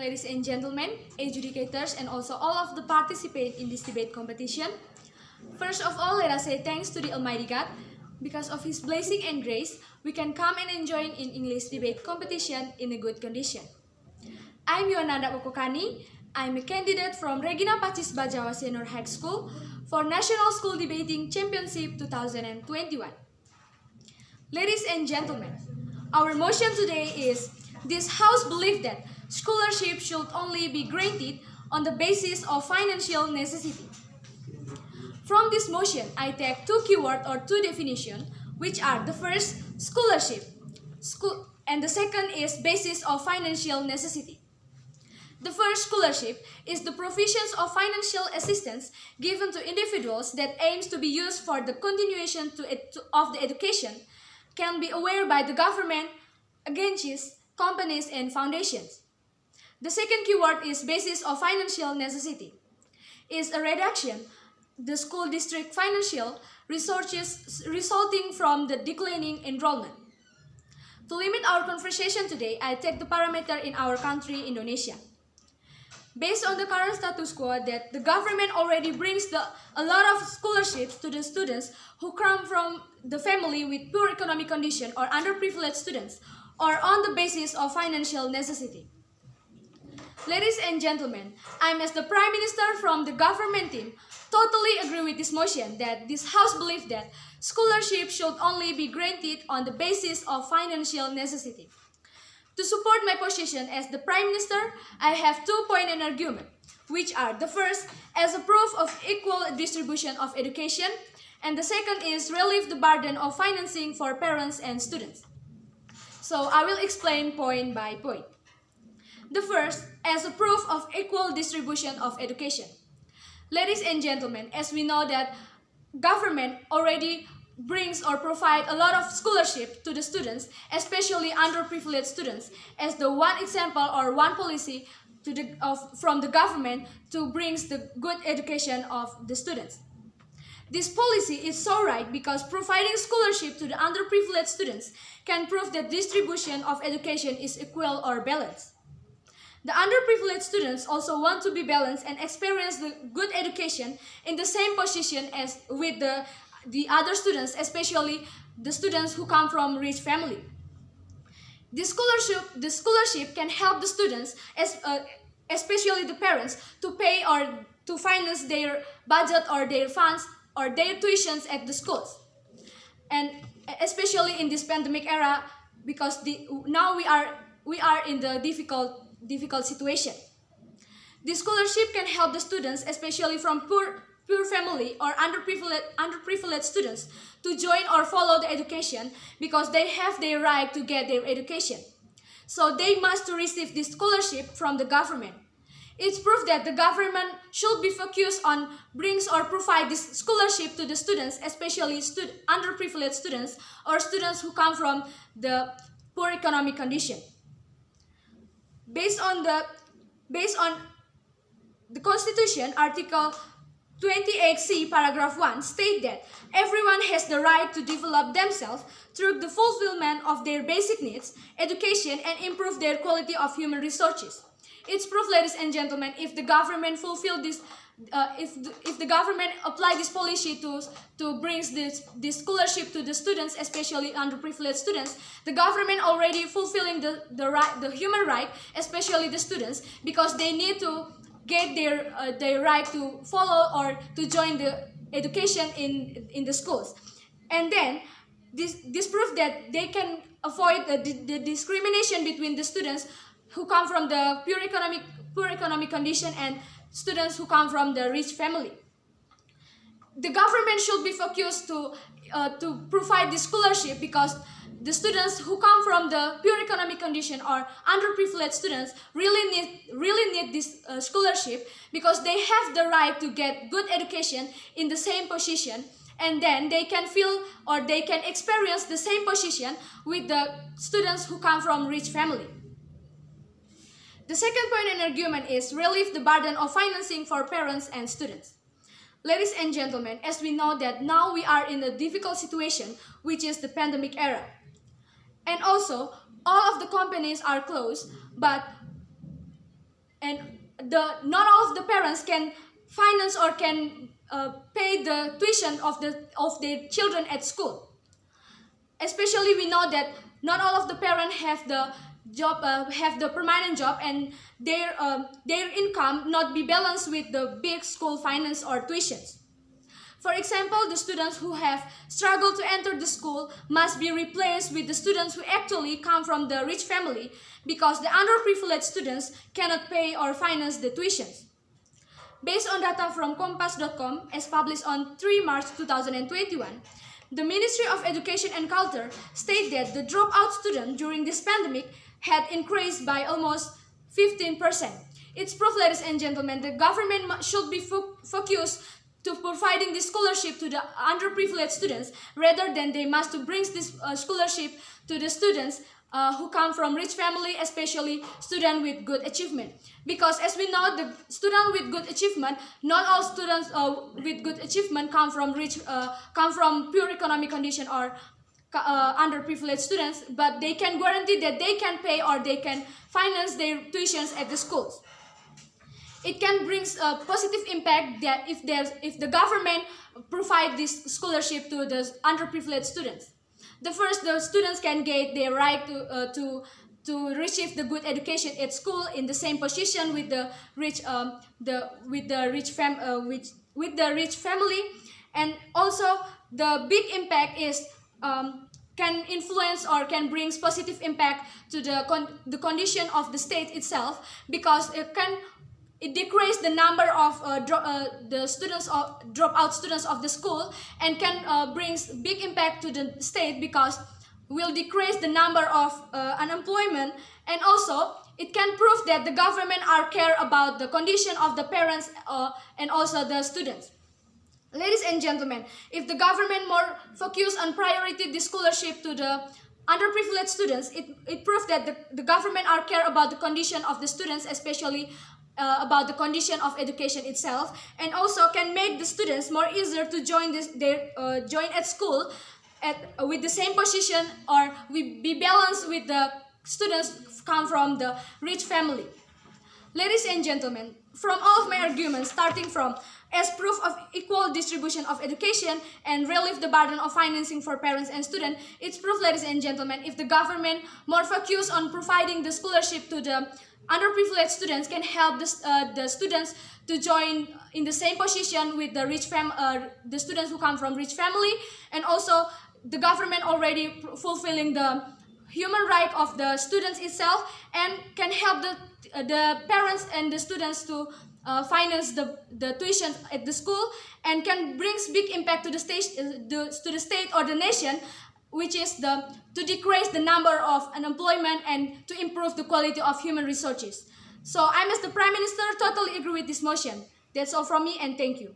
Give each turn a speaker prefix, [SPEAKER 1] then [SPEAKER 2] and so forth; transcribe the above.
[SPEAKER 1] ladies and gentlemen, adjudicators, and also all of the participants in this debate competition. First of all, let us say thanks to the Almighty God. Because of His blessing and grace, we can come and enjoy in English debate competition in a good condition. I'm Yuannanda Bhoko Kanni. I'm a candidate from Regina Pacis Bajawa Senior High School for National School Debating Championship 2021. Ladies and gentlemen, our motion today is this House believes that scholarship should only be granted on the basis of financial necessity. From this motion, I take two keywords or two definitions, which are the first, scholarship, and the second is basis of financial necessity. The first, scholarship, is the provisions of financial assistance given to individuals that aims to be used for the continuation of the education, can be awarded by the government, agencies, companies, and foundations. The second keyword is basis of financial necessity. Is a reduction the school district financial resources resulting from the declining enrollment. To limit our conversation today, I take the parameter in our country, Indonesia. Based on the current status quo that the government already brings a lot of scholarships to the students who come from the family with poor economic condition or underprivileged students, or on the basis of financial necessity. Ladies and gentlemen, I as the Prime Minister from the government team totally agree with this motion that this House believes that scholarship should only be granted on the basis of financial necessity. To support my position as the Prime Minister, I have 2 points in argument, which are the first, as a proof of equal distribution of education, and the second is relieve the burden of financing for parents and students. So I will explain point by point. The first, as a proof of equal distribution of education. Ladies and gentlemen, as we know that government already brings or provide a lot of scholarship to the students, especially underprivileged students, as the one example or one policy from the government to bring the good education of the students. This policy is so right because providing scholarship to the underprivileged students can prove that distribution of education is equal or balanced. The underprivileged students also want to be balanced and experience the good education in the same position as with the other students, especially the students who come from rich family. The scholarship can help the students, especially the parents, to pay or to finance their budget or their funds or their tuitions at the schools. And especially in this pandemic era, because now we are in the difficult situation. The scholarship can help the students, especially from poor family or underprivileged students, to join or follow the education because they have their right to get their education. So they must receive this scholarship from the government. It's proof that the government should be focused on brings or provide this scholarship to the students, especially underprivileged students or students who come from the poor economic condition. Based on the Constitution, Article 28C, Paragraph 1, state that everyone has the right to develop themselves through the fulfillment of their basic needs, education, and improve their quality of human resources. It's proof, ladies and gentlemen, if the government fulfill this, if the government apply this policy to bring this scholarship to the students, especially underprivileged students, the government already fulfilling the human right, especially the students, because they need to get their right to follow or to join the education in the schools. And then this proof that they can avoid the discrimination between the students who come from the poor economic condition and students who come from the rich family. The government should be focused to provide this scholarship because the students who come from the poor economic condition or underprivileged students really need this scholarship because they have the right to get good education in the same position, and then they can feel or they can experience the same position with the students who come from rich family. The second point in argument is relieve the burden of financing for parents and students. Ladies and gentlemen, as we know that now we are in a difficult situation, which is the pandemic era. And also, all of the companies are closed, but and not all of the parents can finance or can pay the tuition of their children at school. Especially we know that not all of the parents have the job, have the permanent job, and their income not be balanced with the big school finance or tuitions. For example, the students who have struggled to enter the school must be replaced with the students who actually come from the rich family, because the underprivileged students cannot pay or finance the tuitions. Based on data from Kompas.com as published on 3 March 2021, the Ministry of Education and Culture stated that the dropout students during this pandemic had increased by almost 15%. It's proof, ladies and gentlemen, the government should be focused to providing this scholarship to the underprivileged students, rather than they must to bring this scholarship to the students who come from rich family, especially students with good achievement. Because as we know, the student with good achievement, not all students with good achievement come from pure economic condition or underprivileged students, but they can guarantee that they can pay or they can finance their tuitions at the schools. It can bring a positive impact that if the government provide this scholarship to the underprivileged students. The students can get their right to receive the good education at school in the same position with the rich family, and also the big impact is can influence or can bring positive impact to the condition of the state itself, because it decreases the number of dropout students of the school, and can brings big impact to the state, because will decrease the number of unemployment, and also it can prove that the government are care about the condition of the parents and also the students. Ladies and gentlemen, if the government more focus on priority the scholarship to the underprivileged students, it proves that the government are care about the condition of the students, especially about the condition of education itself, and also can make the students more easier to join join at school with the same position, or be balanced with the students come from the rich family. Ladies and gentlemen, from all of my arguments, starting from as proof of equal distribution of education and relieve the burden of financing for parents and students, it's proof, ladies and gentlemen, if the government more focus on providing the scholarship to the underprivileged students, can help the students to join in the same position with the the students who come from rich family, and also the government already fulfilling the human right of the students itself, and can help the parents and the students to finance the tuition at the school, and can brings big impact to the state or the nation, which is to decrease the number of unemployment and to improve the quality of human resources. So I, as the Prime Minister, totally agree with this motion. That's all from me, and thank you.